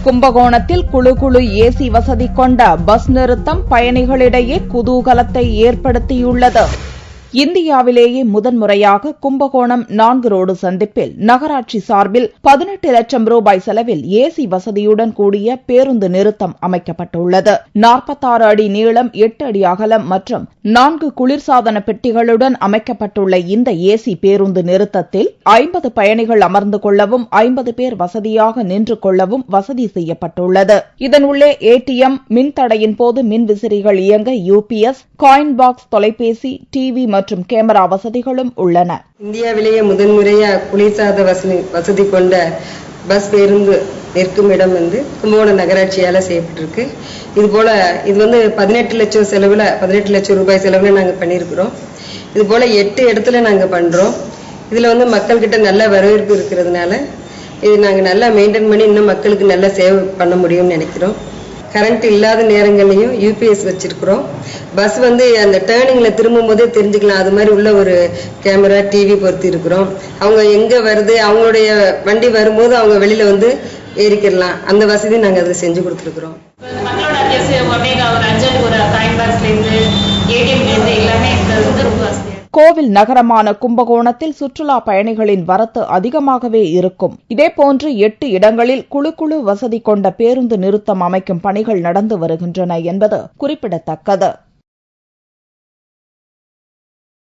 கும்பகோணத்தில் குழு ஏசி வசதி கொண்ட பஸ் நிறுத்தம் பயணிகளிடையே குதூகலத்தை ஏற்படுத்தியுள்ளது. இந்தியாவிலேயே முதன்முறையாக கும்பகோணம் 4 ரோடு சந்திப்பில் நகராட்சி சார்பில் 18 லட்சம் ரூபாய் செலவில் ஏசி வசதியுடன் கூடிய பேருந்து நிறுத்தம் அமைக்கப்பட்டுள்ளது. 46 அடி நீளம், 8 அடி அகலம் மற்றும் 4 குளிர்சாதன பெட்டிகளுடன் அமைக்கப்பட்டுள்ள இந்த ஏசி பேருந்து நிறுத்தத்தில் 50 பயணிகள் அமர்ந்து கொள்ளவும் 50 பேர் வசதியாக நின்று கொள்ளவும் வசதி செய்யப்பட்டுள்ளது. இதன் உள்ளே ஏடிஎம், மின்தடையின் போது மின்விசிறிகள் இயங்க யூபிஎஸ், காயின் பாக்ஸ், தொலைபேசி, டிவி மற்றும் கேமரா வசதிகளும் உள்ளன. இந்தியாவிலேயே முதன்முறையா குளிர்சாத வசதி கொண்ட பஸ் பேருந்து நிற்கும் இடம் கும்பகோணம் நகராட்சியால செய்யப்பட்டிருக்கு. இது 18 லட்சம் செலவுல 18 லட்சம் ரூபாய் செலவுல நாங்க பண்ணியிருக்கிறோம். இது போல 8 இடத்துல நாங்க பண்றோம். இதுல மக்கள் கிட்ட நல்ல வரவேற்பு இருக்கிறதுனால இது நாங்க நல்லா மெயின்டைன் பண்ணி இன்னும் மக்களுக்கு நல்ல சேவை பண்ண முடியும்னு நினைக்கிறோம். கரண்ட் இல்லாத நேரங்கள்லயும் யூபிஎஸ் வச்சிருக்கிறோம். பஸ் அந்த டேர்னிங்ல திரும்பும் போதே தெரிஞ்சுக்கலாம். அது மாதிரி உள்ள ஒரு கேமரா, டிவி பொருத்தி இருக்கிறோம். அவங்க எங்க வருது, அவங்களுடைய வண்டி வரும்போது அவங்க வெளியில ஏறிக்கலாம். அந்த வசதி நாங்க அதை செஞ்சு கொடுத்துருக்கிறோம். மக்களோட அத்தியாவசியம் ஒரு அஞ்சல், ஒரு காயின் பாக்ஸ்ல இருந்து ஏடிஎம்ல இருந்து எல்லாமே ரொம்ப வசதியா. கோவில் நகரமான கும்பகோணத்தில் சுற்றுலா பயணிகளின் வரத்து அதிகமாகவே இருக்கும். இதேபோன்று 8 இடங்களில் குழு வசதி கொண்ட பேருந்து நிறுத்தம் அமைக்கும் பணிகள் நடந்து வருகின்றன என்பது குறிப்பிடத்தக்கது.